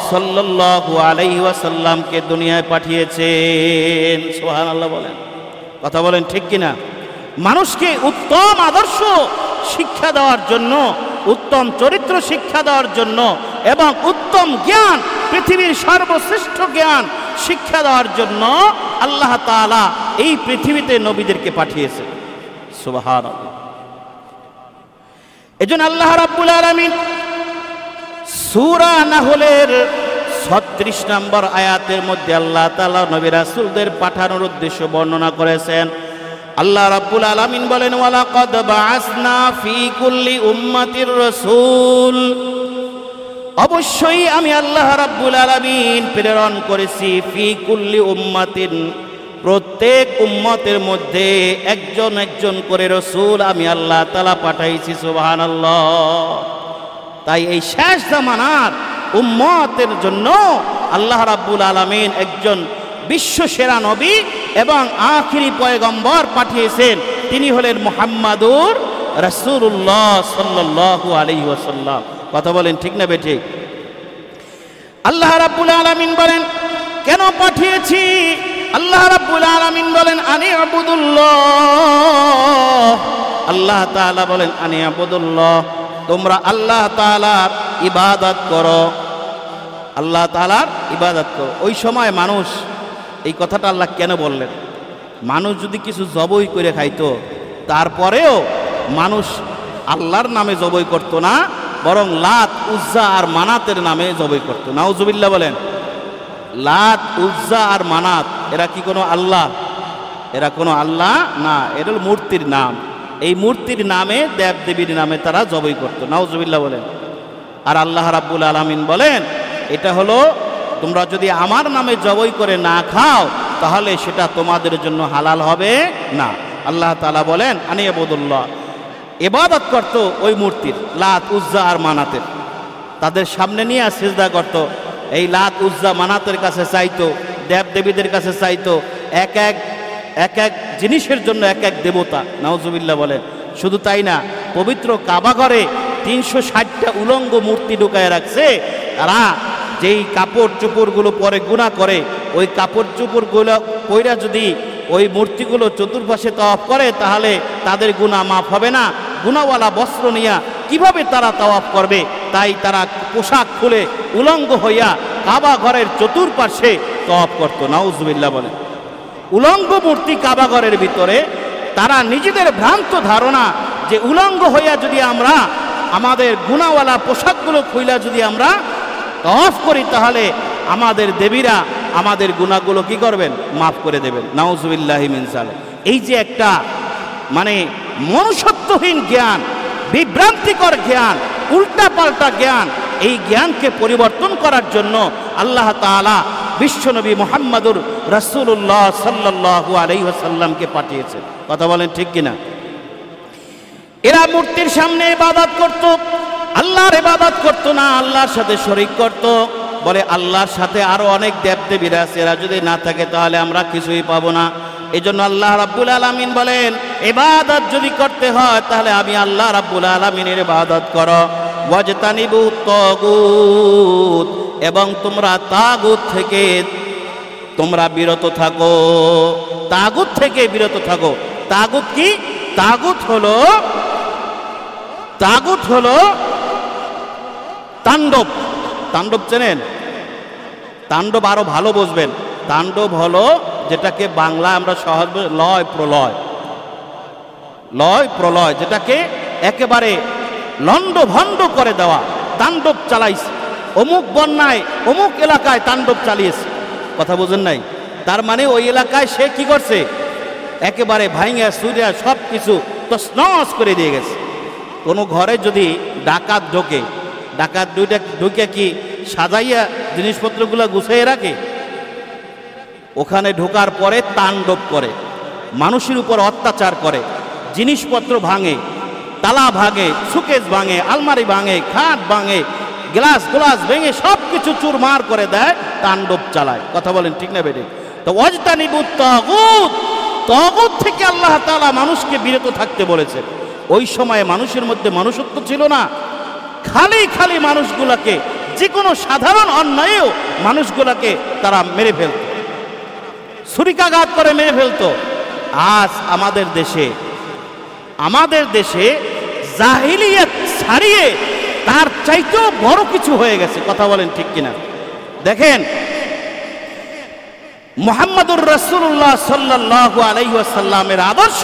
সাল্লাল্লাহু আলাইহি ওয়াসাল্লামকে দুনিয়ায় পাঠিয়েছেন। সুবহানাল্লাহ বলেন, কথা বলেন ঠিক কিনা? মানুষকে উত্তম আদর্শ শিক্ষা দেওয়ার জন্য, উত্তম চরিত্র শিক্ষা দেওয়ার জন্য এবং উত্তম জ্ঞান, পৃথিবীর সর্বশ্রেষ্ঠ জ্ঞান শিক্ষা দেওয়ার জন্য আল্লাহ তাআলা এই পৃথিবীতে নবীদেরকে পাঠিয়েছেন। সুবহানাল্লাহ। এজন্য আল্লাহ রাব্বুল আলামিন সূরা নাহলের 36 নম্বর আয়াতের মধ্যে আল্লাহ তাআলা নবী রাসূলদের পাঠানোর উদ্দেশ্য বর্ণনা করেছেন। আল্লাহ রাব্বুল আলামিন বলেন, ওয়ালাকাদ বাআসনা ফি কুল্লি উম্মাতির রাসূল, অবশ্যই আমি আল্লাহ রাব্বুল আলামিন প্রেরণ করেছি ফি কুল্লি উম্মাতিন, প্রত্যেক উম্মতের মধ্যে একজন একজন করে রাসূল আমি আল্লাহ তাআলা পাঠাইছি। সুবহানাল্লাহ। তাই এই শেষ জামানার উম্মতের জন্য আল্লাহ রাব্বুল আলামিন একজন বিশ্বসেরা নবী এবং আখিরি পয়গম্বর পাঠিয়েছেন। তিনি হলেন মুহাম্মাদুর রাসূলুল্লাহ সাল্লাল্লাহু আলাইহি ওয়াসাল্লাম। কথা বলেন ঠিক না বেঠিক? আল্লাহ রাব্বুল আলামিন বলেন কেন পাঠিয়েছি? আল্লাহ রাব্বুল আলামিন বলেন আনি আবুদুল্লাহ। আল্লাহ তাআলা বলেন আনি আবুদুল্লাহ, তোমরা আল্লাহ তাআলার ইবাদত করো, আল্লাহ তাআলার ইবাদত করো। ওই সময় মানুষ, এই কথাটা আল্লাহ কেন বললেন? মানুষ যদি কিছু জবই করে খাইতো তারপরেও মানুষ আল্লাহর নামে জবাই করতো না, বরং লাত উজ্জা আর মানাতের নামে জবাই করতো। নাউজুবিল্লাহ বলেন। লাত উজ্জা আর মানাত এরা কি কোনো আল্লাহ? এরা কোনো আল্লাহ না, এটা হল মূর্তির নাম। এই মূর্তির নামে দেব দেবীর নামে তারা জবাই করতো। নাউজুবিল্লাহ বলেন। আর আল্লাহ রাব্বুল আলামিন বলেন, এটা হলো তোমরা যদি আমার নামে জবাই করে না খাও তাহলে সেটা তোমাদের জন্য হালাল হবে না। আল্লাহ তাআলা বলেন, আনিয়াবুদুল্লাহ, ইবাদত করত ওই মূর্তির, লাত উজ্জা আর মানাতের। তাদের সামনে নিয়ে সিজদা করত। এই লাত উজ্জা মানাতের কাছে চাইতো, দেব দেবীদের কাছে চাইতো, এক এক জিনিসের জন্য এক এক দেবতা। নাউজুবিল্লাহ বলেন। শুধু তাই না, পবিত্র কাবা ঘরে 360টা উলঙ্গ মূর্তি ঢুকায় রাখছে। তারা যেই কাপড় চোপড়গুলো পরে গুনাহ করে, ওই কাপড় চোপড়গুলো পইরা যদি ওই মূর্তিগুলো চতুর্পাশে তাওয়াফ করে তাহলে তাদের গুনাহ মাফ হবে না। গুনাহওয়ালা বস্ত্র নিয়ে কিভাবে তারা তাওয়াফ করবে? তাই তারা পোশাক খুলে উলঙ্গ হইয়া কাবা ঘরের চতুর্পাশে তাওয়াফ করত। নাউজুবিল্লাহ বলেন। উলঙ্গ মূর্তি কাবা ঘরের ভিতরে, তারা নিজেদের ভ্রান্ত ধারণা যে উলঙ্গ হইয়া যদি আমরা আমাদের গুনাহওয়ালা পোশাকগুলো খুইলা যদি আমরা তাওয়াফ করি তাহলে আমাদের দেবীরা আমাদের গুনাহগুলো কি করবেন? মাফ করে দেবেন। নাউজুবিল্লাহি মিন যালিক। এই যে একটা মানে মনুষ্যত্বহীন জ্ঞান, বিভ্রান্তিকর জ্ঞান, উল্টাপাল্টা জ্ঞান, এই জ্ঞানকে পরিবর্তন করার জন্য আল্লাহ তাআলা বিশ্বনবী মুহাম্মদুর রাসূলুল্লাহ সাল্লাল্লাহু আলাইহি ওয়াসাল্লামকে পাঠিয়েছেন। কথা বলেন ঠিক কিনা? এরা মূর্তির সামনে ইবাদত করত, আল্লাহর ইবাদত করত না, আল্লাহর সাথে শরীক করত। বলে আল্লাহর সাথে আরো অনেক দেবদেবীরা আছে, এরা যদি না থাকে তাহলে আমরা কিছুই পাবো না। এই জন্য আল্লাহ রাব্বুল আলামিন বলেন, ইবাদত যদি করতে হয় তাহলে আমি আল্লাহ রাব্বুল আলামিনের ইবাদত করো। ওয়াজতানিবু তাগুত, এবং তোমরা তাগুত থেকে তোমরা বিরত থাকো। তাগুত থেকে বিরত থাকো। তাগুত কি? তাগুত হলো তাণ্ডব। তাণ্ডব চেনেন? তাণ্ডব আরো ভালো বুঝবেন। তাণ্ডব হলো যেটাকে বাংলা আমরা সহজ লয় প্রলয়, লয় প্রলয়, যেটাকে একেবারে লন্ডভন্ড করে দেওয়া। তাণ্ডব চালাইছে, অমুক বন্যায় অমুক এলাকায় তাণ্ডব চালিয়েছে। কথা বোঝেন নাই? তার মানে ওই এলাকায় সে কি করছে? একেবারে ভাইঙ্গা সুরিয়া সব কিছু তছনছ করে দিয়ে গেছে। কোনো ঘরে যদি ডাকাত ঢোকে, ডাকাত ঢুকে কি সাজাইয়া জিনিসপত্রগুলো গুছাইয়ে রাখে? ওখানে ঢোকার পরে তাণ্ডব করে, মানুষের উপর অত্যাচার করে, জিনিসপত্র ভাঙে, তালা ভাঙে, সুকেস ভাঙে, আলমারি ভাঙে, খাট ভাঙে, গ্লাস ভেঙে সব কিছু চুরমার করে দেয়, তাণ্ডব চালায়। কথা বলেন ঠিক না বেঠিক? তো ওয়াজতানিবুত তাগুত, তাগুত থেকে আল্লাহ তাআলা মানুষকে বিরত থাকতে বলেছেন। ওই সময়ে মানুষের মধ্যে মনুষ্যত্ব ছিল না। খালি খালি মানুষগুলাকে, যে কোনো সাধারণ অন্যায়েও মানুষগুলাকে তারা মেরে ফেলত, ছুরিকাঘাত করে মেরে ফেলত। আজ আমাদের দেশে জাহিলিয়াত ছাড়িয়ে তার চাইতেও বড় কিছু হয়ে গেছে। কথা বলেন ঠিক কিনা? দেখেন, মুহাম্মদুর রাসূলুল্লাহ সাল্লাল্লাহু আলাইহি ওয়াসাল্লামের আদর্শ,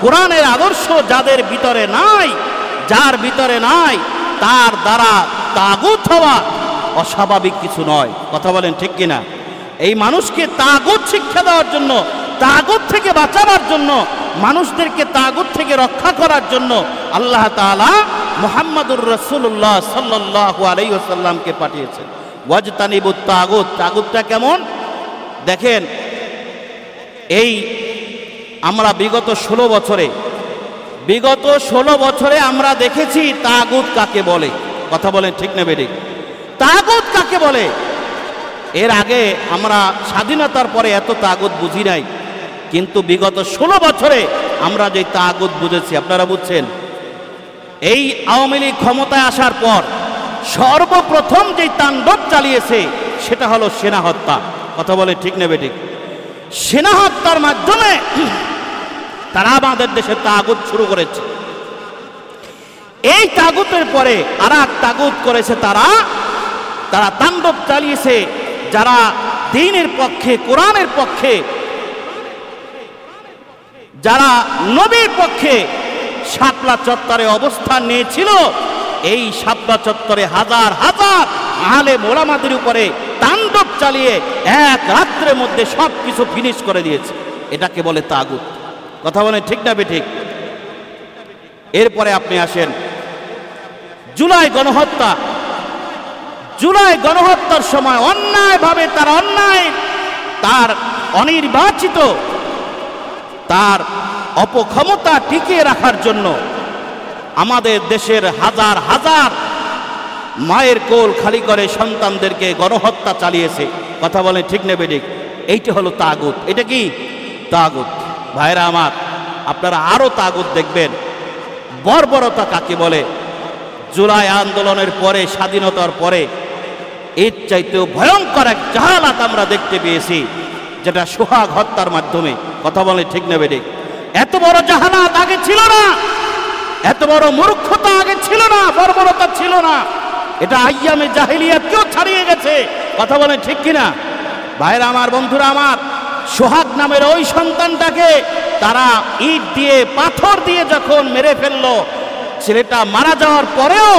কোরআনের আদর্শ যাদের ভিতরে নাই, যার ভিতরে নাই, তার দ্বারা তাগুত হওয়া অস্বাভাবিক কিছু নয়। কথা বলেন ঠিক কিনা? এই মানুষকে তাগুত শিক্ষা দেওয়ার জন্য, তাগুত থেকে বাঁচাবার জন্য, মানুষদেরকে তাগুত থেকে রক্ষা করার জন্য আল্লাহ তাআলা মুহাম্মদুর রাসূলুল্লাহ সাল্লাল্লাহু আলাইহি ওয়াসাল্লামকে পাঠিয়েছেন। ওয়াজতানিবুত তাগুত। তাগুতটা কেমন দেখেন, এই আমরা বিগত 16 বছরে আমরা দেখেছি তাগুত কাকে বলে। কথা বলেন ঠিক না বেঠিক? তাগুত কাকে বলে? এর আগে আমরা স্বাধীনতার পরে এত তাগুত বুঝি নাই, কিন্তু বিগত 16 বছরে আমরা যে তাগুত বুঝেছি, আপনারা বুঝছেন। এই আওয়ামী লীগ ক্ষমতায় আসার পর সর্বপ্রথম যে তাণ্ডব চালিয়েছে সেটা হলো সেনা হত্যা। কথা বলে ঠিক না বেঠিক? সেনা হত্যার মাধ্যমে তারা আমাদের দেশে তাগুত শুরু করেছে। এই তাগুতের পরে আর এক তাগুত করেছে, তারা তাণ্ডব চালিয়েছে যারা দ্বীনের পক্ষে, কোরআনের পক্ষে, যারা নবীর পক্ষে শাপলা চত্বরে অবস্থান নিয়েছিল, এই শাপলা চত্বরে হাজার হাজার আলেম ওলামাদের উপরে তাণ্ডব চালিয়ে এক রাত্রের মধ্যে সব কিছু ফিনিশ করে দিয়েছে। এটাকে বলে তাগুত। কথা বলেন ঠিক না বেঠিক? এরপরে আপনি আসেন জুলাই গণহত্যা। জুলাই গণহত্যার সময় অন্যায়ভাবে তার অনির্বাচিত তার অপক্ষমতা টিকিয়ে রাখার জন্য আমাদের দেশের হাজার হাজার মায়ের কোল খালি করে সন্তানদেরকে গণহত্যা চালিয়েছে। কথা বলেন ঠিক না বেঠিক? এইটা হলো তাগুত। এটা কি তাগুত? ভাইরা আমার, আপনারা আরো তাগুত দেখবেন। বর্বরতা কাকে বলে? জুলাই আন্দোলনের পরে, স্বাধীনতার পরে এর চাইতেও ভয়ঙ্কর এক জাহালাত আমরা দেখতে পেয়েছি, যেটা সোহাগ হত্যার মাধ্যমে। কথা বলে ঠিক না বেঠিক? এত বড় জাহালাত আগে ছিল না, এত বড় মূর্খতা আগে ছিল না, বর্বরতা ছিল না। এটা আইয়ামে জাহিলিয়াতকেও ছাড়িয়ে গেছে। কথা বলেন ঠিক কিনা? ভাইরা আমার, বন্ধুরা আমার, সোহাগ নামের ওই সন্তানটাকে তারা ইট দিয়ে পাথর দিয়ে যখন মেরে ফেললো, ছেলেটা মারা যাওয়ার পরেও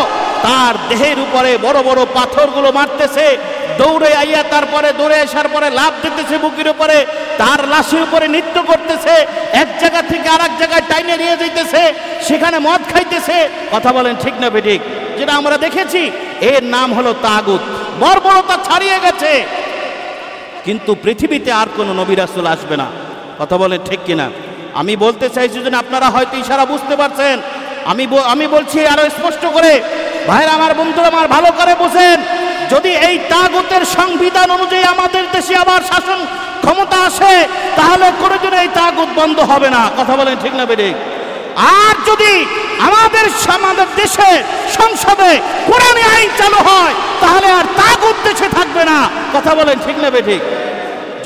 তার দেহের উপরে বড় বড় পাথরগুলো মারতেছে, দৌড়ে আইয়া তারপরে দৌড়ে আসার পরে লাফ দিতেছে বুকের উপরে, তার লাশের উপরে নৃত্য করতেছে, এক জায়গা থেকে আরেক জায়গায় টাইনে নিয়ে যাইতেছে, সেখানে মদ খাইতেছে। কথা বলেন ঠিক না বেঠিক? যেটা আমরা দেখেছি, এর নাম হলো তাগুত। বর্বরতা ছাড়িয়ে গেছে, কিন্তু পৃথিবীতে আর কোনো নবী রাসূল আসবে না। কথা বলেন ঠিক কিনা? আমি বলতে চাইছি যে আপনারা হয়তো ইশারা বুঝতে পারছেন। আমি বলছি আরো স্পষ্ট করে, ভাইরা আমার, বন্ধুরা আমার, ভালো করে বুঝেন। যদি এই তাগুতের সংবিধান অনুযায়ী আমাদের দেশে আবার শাসন ক্ষমতা আসে, তাহলে কোনোদিন এই তাগুত বন্ধ হবে না। কথা বলেন ঠিক না বেঠিক? আর যদি আমাদের দেশে সংসদে কোরআনী আইন চালু হয়, তাহলে আর তাগুত দেশে থাকবে না। কথা বলেন ঠিক না বেঠিক?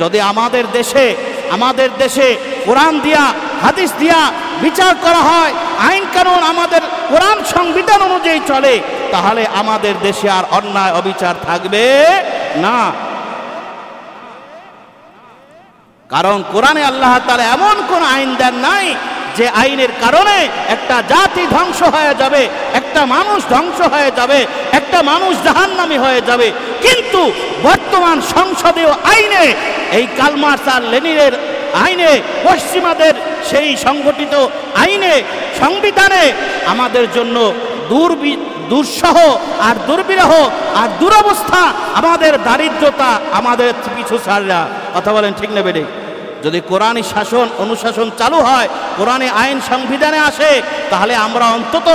যদি আমাদের দেশে কোরআন দিয়া, হাদিস দিয়া বিচার করা হয়, আইন কানুন আমাদের কোরআন সংবিধান অনুযায়ী চলে, তাহলে আমাদের দেশে আর অন্যায় অবিচার থাকবে না। কারণ কোরআনে আল্লাহ তাআলা এমন কোন আইন দেন নাই যে আইনের কারণে একটা জাতি ধ্বংস হয়ে যাবে, একটা মানুষ ধ্বংস হয়ে যাবে, একটা মানুষ জাহান্নামী হয়ে যাবে। কিন্তু বর্তমান সংসদীয় আইনে, এই কার্ল মার্কস আর লেনিনের আইনে, পশ্চিমাদের সেই সংগঠিত আইনে, সংবিধানে আমাদের জন্য দুঃসহ আর দুর্বিরহ আর দুরবস্থা, আমাদের দারিদ্রতা আমাদের পিছু ছাড়ে না। কথা বলেন ঠিক না বেঠিক? যদি কোরআনী শাসন অনুশাসন চালু হয়, কোরআনী আইন সংবিধানে আসে, তাহলে আমরা অন্তত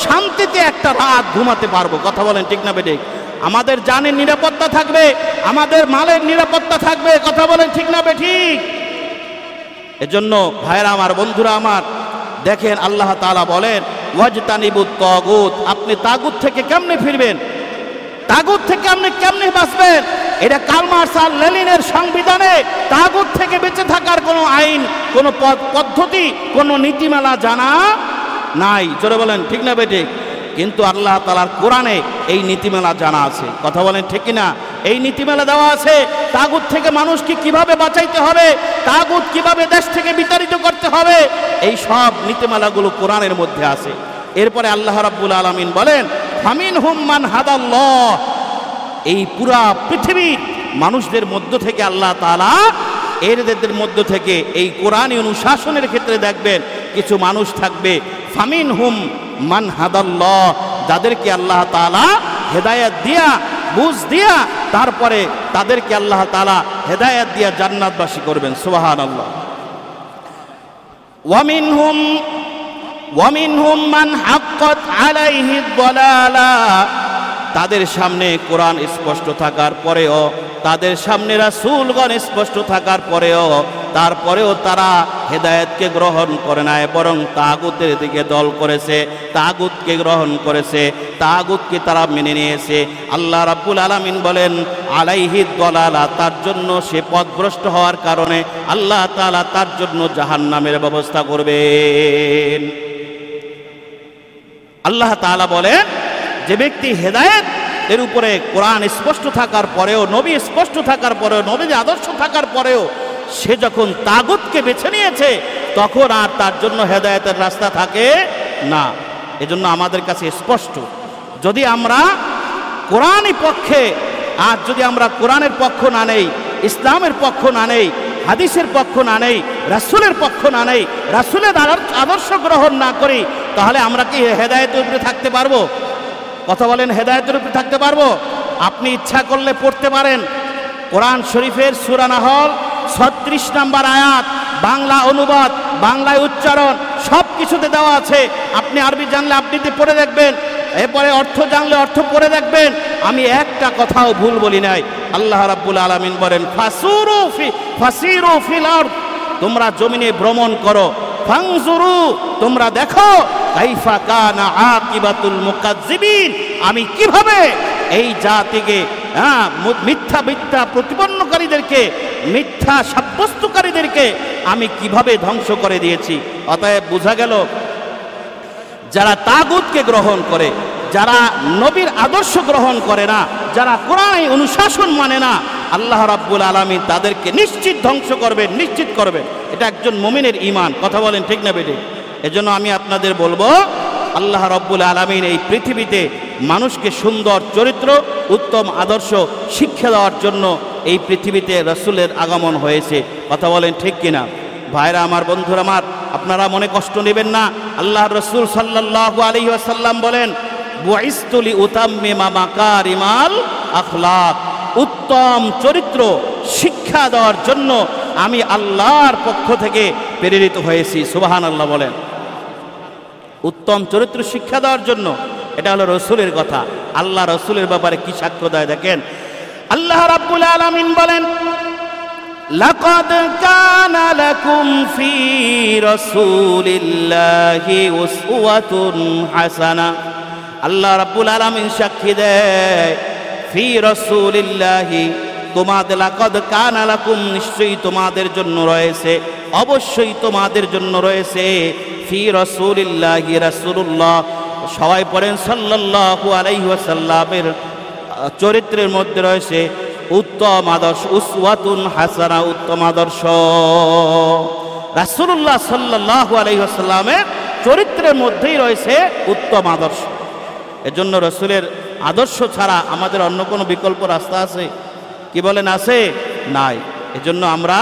শান্তিতে একটা রাত ঘুমাতে পারবো। কথা বলেন ঠিক না বেঠিক? আমাদের জানের নিরাপত্তা থাকবে, আমাদের মালের নিরাপত্তা থাকবে। কথা বলেন ঠিক না বেঠিক? এজন্য ভাইরা আমার, বন্ধুরা আমার, দেখেন আল্লাহ তাআলা বলেন ওয়াজতানিবুত তাগুত। আপনি তাগুত থেকে কেমনে ফিরবেন? তাগুত থেকে আপনি কেমনে বাঁচবেন? এটা কার্ল মার্কস আর লেনিনের সংবিধানে তাগুত থেকে বেঁচে থাকার কোনো আইন, কোনো পদ্ধতি, কোনো নীতিমালা জানা নাই। জোরে বলেন ঠিক না বেঠিক? কিন্তু আল্লাহ তাআলার কোরআনে এই নীতিমালা জানা আছে। কথা বলেন ঠিক কিনা? এই নীতিমালা দেওয়া আছে তাগুত থেকে মানুষকে কিভাবে বাঁচাইতে হবে, তাগুত কিভাবে দেশ থেকে বিতাড়িত করতে হবে, এই সব নীতিমালাগুলো কোরআনের মধ্যে আছে। এরপরে আল্লাহ রাব্বুল আলামিন বলেন ফামিনহুম মান হাদাল্লাহ। এই পুরা পৃথিবীর মানুষদের মধ্য থেকে আল্লাহ তাআলা এদের মধ্য থেকে এই কোরআনী অনুশাসনের ক্ষেত্রে দেখবেন কিছু মানুষ থাকবে ফামিনহুম মান হাদাল্লাহ, যাদেরকে আল্লাহ তাআলা হেদায়েত দিয়া, বুঝ দিয়া, তারপরে তাদেরকে আল্লাহ তাআলা হেদায়েত দিয়া জান্নাতবাসী করবেন। সুবহানাল্লাহ। ওয়ামিনহুম মান হাক্কাত আলাইহি দালালা। তাদের সামনে কোরআন স্পষ্ট থাকার পরেও, তাদের সামনে রাসূলগণ স্পষ্ট থাকার পরেও, তারপরেও তারা হেদায়েতকে গ্রহণ করে নাই, বরং তাগুতের দিকে দল করেছে, তাগুতকে গ্রহণ করেছে, তাগুতকে তারা মেনে নিয়েছে। আল্লাহ রাব্বুল আলামিন বলেন আলাইহি দালালা, তার জন্য সে পথভ্রষ্ট হওয়ার কারণে আল্লাহ তাআলা তার জন্য জাহান্নামের ব্যবস্থা করবেন। আল্লাহ তাআলা বলেন যে ব্যক্তি হেদায়েত এর উপরে কোরআন স্পষ্ট থাকার পরেও, নবী স্পষ্ট থাকার পরেও, নবীর আদর্শ থাকার পরেও সে যখন তাগুতকে বেছে নিয়েছে, তখন আর তার জন্য হেদায়েতের রাস্তা থাকে না। এজন্য আমাদের কাছে স্পষ্ট, যদি আমরা কোরআনই পক্ষে, আর যদি আমরা কোরআনের পক্ষ না নেই, ইসলামের পক্ষ না নেই, হাদিসের পক্ষ না নেই, রাসূলের পক্ষ না নেই, রাসূলের আদর্শ গ্রহণ না করি, তাহলে আমরা কি হেদায়েতের উপরে থাকতে পারবো? কথা বলেন, হেদায়েতের উপরে থাকতে পারবো? আপনি ইচ্ছা করলে পড়তে পারেন কোরআন শরীফের সূরা নাহল 36 নম্বর আয়াত, বাংলা অনুবাদ, বাংলায় উচ্চারণ সব কিছুতে দেওয়া আছে। আপনি আরবি জানলে আপনি পড়ে দেখবেন, এরপরে অর্থ জানলে অর্থ পড়ে দেখবেন। আমি একটা কথাও ভুল বলি নাই। আল্লাহ রাব্বুল আলামিন বলেন, ফাসিরু ফিল আরদ, তোমরা জমিনে ভ্রমণ করো, ফানজুরু, তোমরা দেখো, কাইফা কানা আকিবাতুল মুকাজ্জিবিন, আমি কিভাবে এই জাতিকে মিথ্যা প্রতিপন্নকারীদেরকে, মিথ্যা সাব্যস্তকারীদেরকে আমি কিভাবে ধ্বংস করে দিয়েছি। অতএব বোঝা গেল, যারা তাগুতকে গ্রহণ করে, যারা নবীর আদর্শ গ্রহণ করে না, যারা কোরআনের অনুশাসন মানে না, আল্লাহ রাব্বুল আলামিন তাদেরকে নিশ্চিত ধ্বংস করবেন, নিশ্চিত করবেন। এটা একজন মুমিনের ঈমান। কথা বলেন ঠিক না বেঠিক? এজন্য আমি আপনাদের বলবো, আল্লাহ রাব্বুল আলামিন এই পৃথিবীতে মানুষকে সুন্দর চরিত্র, উত্তম আদর্শ শিক্ষা দেওয়ার জন্য এই পৃথিবীতে রাসূলের আগমন হয়েছে। কথা বলেন ঠিক কিনা? ভাইরা আমার, বন্ধুরা আমার, আপনারা মনে কষ্ট নেবেন না। আল্লাহর রাসূল সাল্লাল্লাহু আলাইহি ওয়াসাল্লাম বলেন, বুইসতু লিউতাম্মিমা মাকারিমাল আখলাক, উত্তম চরিত্র শিক্ষা দেওয়ার জন্য আমি আল্লাহর পক্ষ থেকে প্রেরিত হয়েছি। সুবহানাল্লাহ বলেন। উত্তম চরিত্র শিক্ষা দেওয়ার জন্য, এটা হলো রাসূলের কথা। আল্লাহ রাসূলের ব্যাপারে কি সাক্ষ্য দেয় দেখেন। আল্লাহ রাব্বুল আলামিন বলেন, লাকাদ কানা লাকুম ফি রাসূলিল্লাহি উসওয়াতুন হাসানা। আল্লাহ রাব্বুল আলামিন সাক্ষী দেয়, ফি রাসূলিল্লাহি, তোমাদের, লাকাদ কানা লাকুম, নিশ্চয়ই তোমাদের জন্য রয়েছে, অবশ্যই তোমাদের জন্য রয়েছে, ফি রাসূলিল্লাহি, রাসূলুল্লাহ, সবাই পড়েন সাল্লাল্লাহু আলাইহি ওয়াসাল্লামের চরিত্রের মধ্যে রয়েছে উত্তম আদর্শ, উসওয়াতুন হাসানা, উত্তম আদর্শ। রাসূলুল্লাহ সাল্লাল্লাহু আলাইহি ওয়াসাল্লামের চরিত্রের মধ্যেই রয়েছে উত্তম আদর্শ। এজন্য রাসূলের আদর্শ ছাড়া আমাদের অন্য কোনো বিকল্প রাস্তা আছে? কি বলেন, আছে? নাই। এজন্য আমরা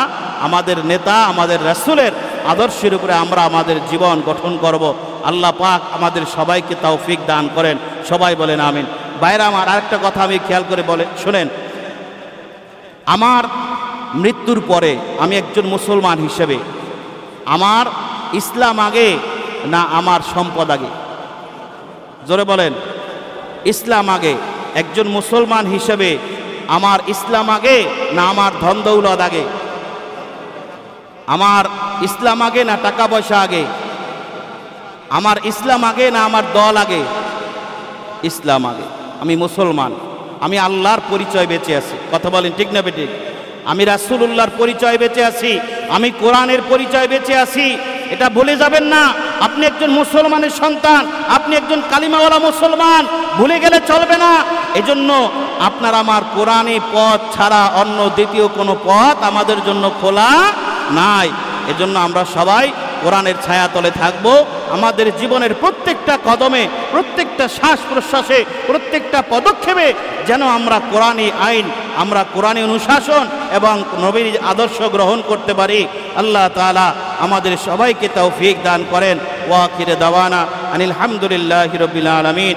আমাদের নেতা, আমাদের রাসূলের আদর্শের উপরে আমরা আমাদের জীবন গঠন করব। আল্লাহ পাক আমাদের সবাইকে তৌফিক দান করেন। সবাই বলেন আমিন। বাইরে আমার আরেকটা কথা আমি খেয়াল করে বলে শুনেন, আমার মৃত্যুর পরে আমি একজন মুসলমান হিসেবে আমার ইসলাম আগে না আমার সম্পদ আগে? জোরে বলেন, ইসলাম আগে? একজন মুসলমান হিসেবে আমার ইসলাম আগে না আমার ধন দৌলত আগে? আমার ইসলাম আগে না টাকা পয়সা আগে? আমার ইসলাম আগে না আমার দল আগে? ইসলাম আগে। আমি মুসলমান, আমি আল্লাহর পরিচয় বেঁচে আছি। কথা বলেন ঠিক না বেঠিক? আমি রাসূলুল্লাহর পরিচয় বেঁচে আছি, আমি কোরআনের পরিচয় বেঁচে আছি। এটা ভুলে যাবেন না। আপনি একজন মুসলমানের সন্তান, আপনি একজন কালিমাওয়ালা মুসলমান, ভুলে গেলে চলবে না। এজন্য আপনার আমার কোরআনী পথ ছাড়া অন্য দ্বিতীয় কোনো পথ আমাদের জন্য খোলা নাই। এজন্য আমরা সবাই কোরআনের ছায়াতলে থাকব। আমাদের জীবনের প্রত্যেকটা কদমে, প্রত্যেকটা শ্বাস প্রশ্বাসে, প্রত্যেকটা পদক্ষেপে যেন আমরা কোরআনী আইন, আমরা কোরআনী অনুশাসন এবং নবীর আদর্শ গ্রহণ করতে পারি। আল্লাহ তাআলা আমাদের সবাইকে তৌফিক দান করেন। ওয়া আখির দাওয়ানা আনিল হামদুলিল্লাহি রাব্বিল আলামিন।